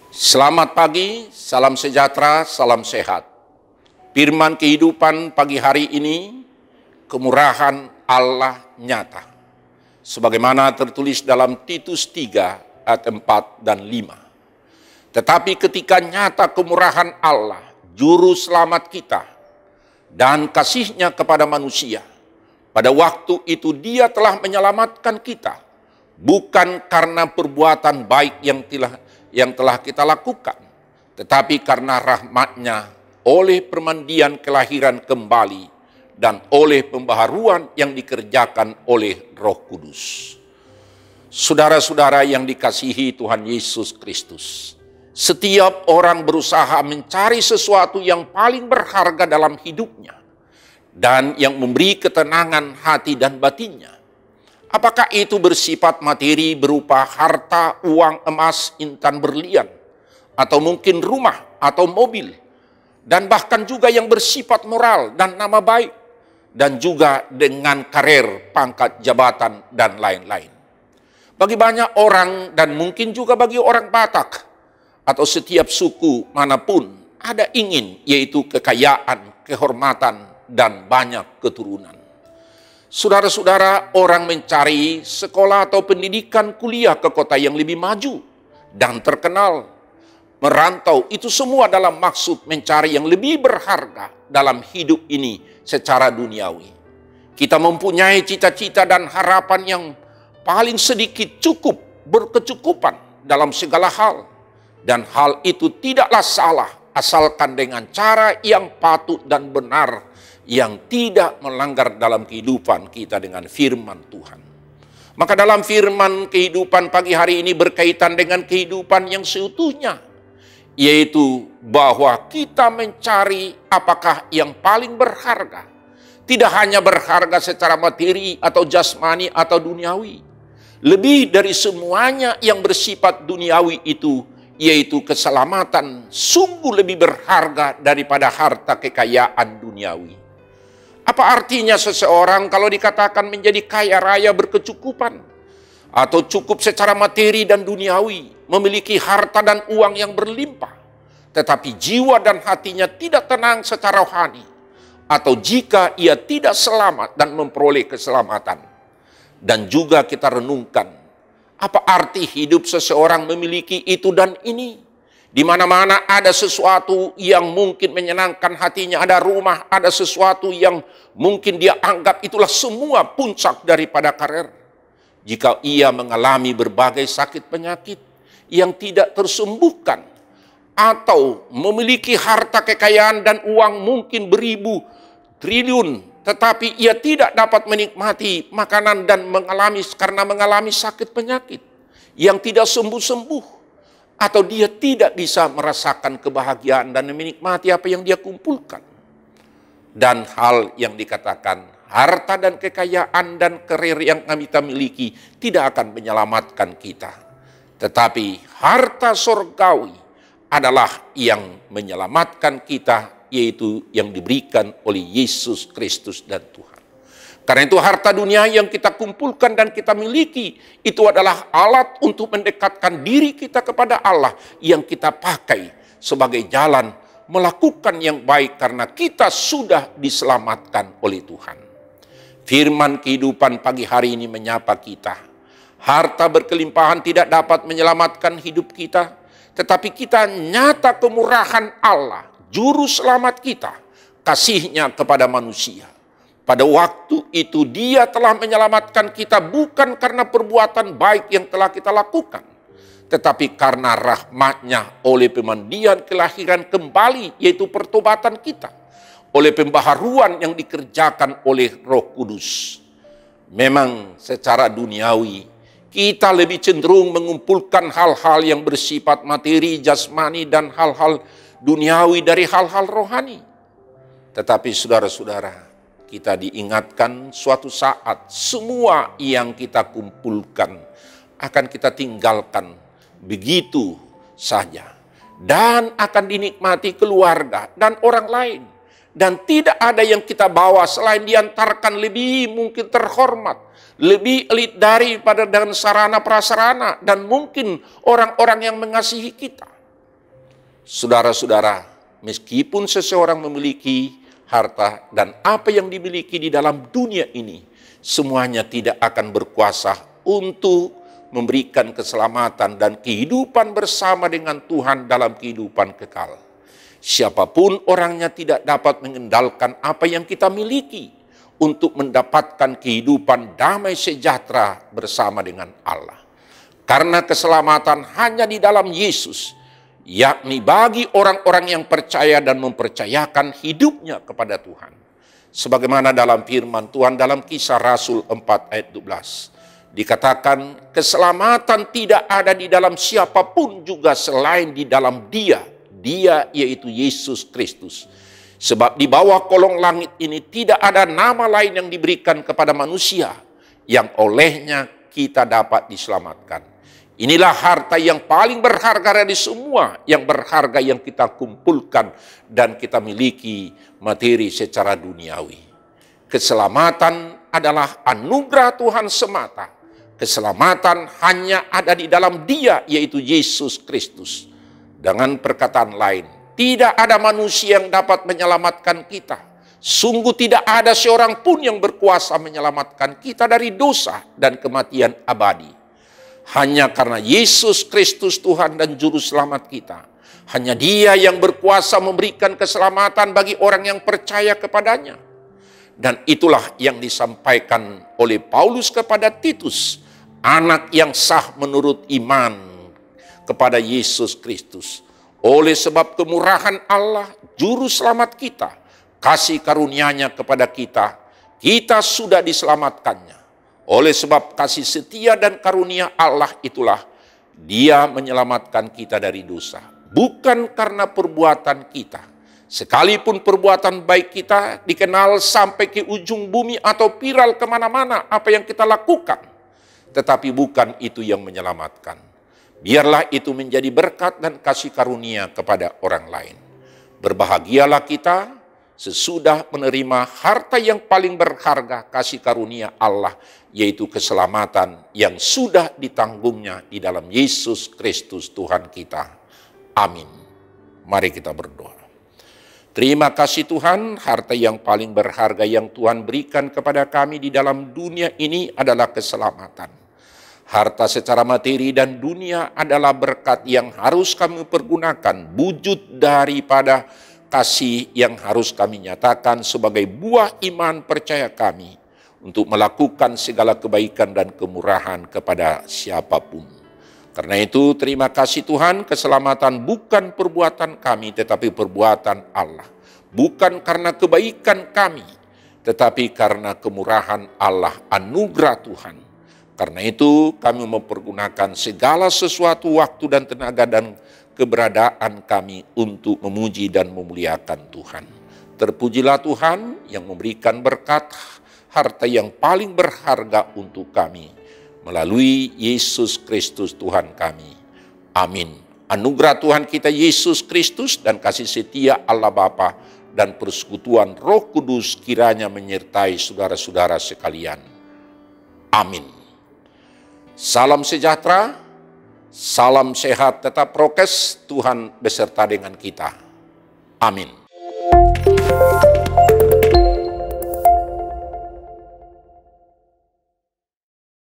Selamat pagi, salam sejahtera, salam sehat. Firman kehidupan pagi hari ini, kemurahan Allah nyata. Sebagaimana tertulis dalam Titus 3 ayat 4 dan 5. Tetapi ketika nyata kemurahan Allah, juru selamat kita, dan kasih-Nya kepada manusia, pada waktu itu Dia telah menyelamatkan kita, bukan karena perbuatan baik yang telah kita lakukan, tetapi karena rahmat-Nya oleh permandian kelahiran kembali dan oleh pembaharuan yang dikerjakan oleh Roh Kudus. Saudara-saudara yang dikasihi Tuhan Yesus Kristus, setiap orang berusaha mencari sesuatu yang paling berharga dalam hidupnya dan yang memberi ketenangan hati dan batinnya. Apakah itu bersifat materi berupa harta, uang, emas, intan berlian, atau mungkin rumah atau mobil, dan bahkan juga yang bersifat moral dan nama baik, dan juga dengan karir, pangkat, jabatan, dan lain-lain. Bagi banyak orang dan mungkin juga bagi orang Batak atau setiap suku manapun ada ingin, yaitu kekayaan, kehormatan, dan banyak keturunan. Saudara-saudara, orang mencari sekolah atau pendidikan kuliah ke kota yang lebih maju dan terkenal. Merantau, itu semua dalam maksud mencari yang lebih berharga dalam hidup ini secara duniawi. Kita mempunyai cita-cita dan harapan yang paling sedikit cukup, berkecukupan dalam segala hal. Dan hal itu tidaklah salah, asalkan dengan cara yang patut dan benar, yang tidak melanggar dalam kehidupan kita dengan firman Tuhan. Maka dalam firman kehidupan pagi hari ini berkaitan dengan kehidupan yang seutuhnya, yaitu bahwa kita mencari apakah yang paling berharga. Tidak hanya berharga secara materi atau jasmani atau duniawi. Lebih dari semuanya yang bersifat duniawi itu, yaitu keselamatan, sungguh lebih berharga daripada harta kekayaan duniawi. Apa artinya seseorang kalau dikatakan menjadi kaya raya berkecukupan, atau cukup secara materi dan duniawi, memiliki harta dan uang yang berlimpah, tetapi jiwa dan hatinya tidak tenang secara rohani, atau jika ia tidak selamat dan memperoleh keselamatan. Dan juga kita renungkan, apa arti hidup seseorang memiliki itu dan ini? Di mana-mana ada sesuatu yang mungkin menyenangkan hatinya, ada rumah, ada sesuatu yang mungkin dia anggap itulah semua puncak daripada karir. Jika ia mengalami berbagai sakit penyakit yang tidak tersembuhkan, atau memiliki harta kekayaan dan uang mungkin beribu triliun, tetapi ia tidak dapat menikmati makanan dan karena mengalami sakit penyakit yang tidak sembuh-sembuh, atau dia tidak bisa merasakan kebahagiaan dan menikmati apa yang dia kumpulkan. Dan hal yang dikatakan harta dan kekayaan dan karir yang kita miliki tidak akan menyelamatkan kita. Tetapi harta surgawi adalah yang menyelamatkan kita, yaitu yang diberikan oleh Yesus Kristus dan Tuhan. Karena itu harta dunia yang kita kumpulkan dan kita miliki, itu adalah alat untuk mendekatkan diri kita kepada Allah yang kita pakai sebagai jalan melakukan yang baik karena kita sudah diselamatkan oleh Tuhan. Firman kehidupan pagi hari ini menyapa kita. Harta berkelimpahan tidak dapat menyelamatkan hidup kita, tetapi kita nyata kemurahan Allah, juru selamat kita, kasih-Nya kepada manusia. Pada waktu itu Dia telah menyelamatkan kita bukan karena perbuatan baik yang telah kita lakukan, tetapi karena rahmat-Nya oleh pemandian kelahiran kembali, yaitu pertobatan kita, oleh pembaharuan yang dikerjakan oleh Roh Kudus. Memang secara duniawi kita lebih cenderung mengumpulkan hal-hal yang bersifat materi, jasmani, dan hal-hal duniawi dari hal-hal rohani. Tetapi saudara-saudara, kita diingatkan suatu saat semua yang kita kumpulkan akan kita tinggalkan begitu saja. Dan akan dinikmati keluarga dan orang lain. Dan tidak ada yang kita bawa selain diantarkan lebih mungkin terhormat, lebih elit daripada dengan sarana prasarana dan mungkin orang-orang yang mengasihi kita. Saudara-saudara, meskipun seseorang memiliki harta dan apa yang dimiliki di dalam dunia ini, semuanya tidak akan berkuasa untuk memberikan keselamatan dan kehidupan bersama dengan Tuhan dalam kehidupan kekal. Siapapun orangnya tidak dapat mengendalikan apa yang kita miliki untuk mendapatkan kehidupan damai sejahtera bersama dengan Allah. Karena keselamatan hanya di dalam Yesus, yakni bagi orang-orang yang percaya dan mempercayakan hidupnya kepada Tuhan. Sebagaimana dalam firman Tuhan dalam Kisah Rasul 4 ayat 12. Dikatakan keselamatan tidak ada di dalam siapapun juga selain di dalam Dia yaitu Yesus Kristus. Sebab di bawah kolong langit ini tidak ada nama lain yang diberikan kepada manusia yang olehnya kita dapat diselamatkan. Inilah harta yang paling berharga dari semua yang berharga yang kita kumpulkan dan kita miliki materi secara duniawi. Keselamatan adalah anugerah Tuhan semata. Keselamatan hanya ada di dalam Dia, yaitu Yesus Kristus. Dengan perkataan lain, tidak ada manusia yang dapat menyelamatkan kita. Sungguh tidak ada seorang pun yang berkuasa menyelamatkan kita dari dosa dan kematian abadi. Hanya karena Yesus Kristus Tuhan dan Juru Selamat kita. Hanya Dia yang berkuasa memberikan keselamatan bagi orang yang percaya kepadanya. Dan itulah yang disampaikan oleh Paulus kepada Titus, anak yang sah menurut iman kepada Yesus Kristus. Oleh sebab kemurahan Allah, Juru Selamat kita, kasih karunia-Nya kepada kita, kita sudah diselamatkannya. Oleh sebab kasih setia dan karunia Allah itulah Dia menyelamatkan kita dari dosa. Bukan karena perbuatan kita. Sekalipun perbuatan baik kita dikenal sampai ke ujung bumi atau viral kemana-mana apa yang kita lakukan. Tetapi bukan itu yang menyelamatkan. Biarlah itu menjadi berkat dan kasih karunia kepada orang lain. Berbahagialah kita sesudah menerima harta yang paling berharga kasih karunia Allah, yaitu keselamatan yang sudah ditanggungnya di dalam Yesus Kristus Tuhan kita. Amin. Mari kita berdoa. Terima kasih Tuhan, harta yang paling berharga yang Tuhan berikan kepada kami di dalam dunia ini adalah keselamatan. Harta secara materi dan dunia adalah berkat yang harus kami pergunakan, wujud daripada kasih yang harus kami nyatakan sebagai buah iman percaya kami untuk melakukan segala kebaikan dan kemurahan kepada siapapun. Karena itu terima kasih Tuhan, keselamatan bukan perbuatan kami tetapi perbuatan Allah. Bukan karena kebaikan kami tetapi karena kemurahan Allah, anugerah Tuhan. Karena itu kami mempergunakan segala sesuatu, waktu dan tenaga dan keberadaan kami untuk memuji dan memuliakan Tuhan. Terpujilah Tuhan yang memberikan berkat harta yang paling berharga untuk kami melalui Yesus Kristus Tuhan kami. Amin. Anugerah Tuhan kita Yesus Kristus dan kasih setia Allah Bapa dan persekutuan Roh Kudus kiranya menyertai saudara-saudara sekalian. Amin. Salam sejahtera, salam sehat, tetap prokes, Tuhan beserta dengan kita. Amin.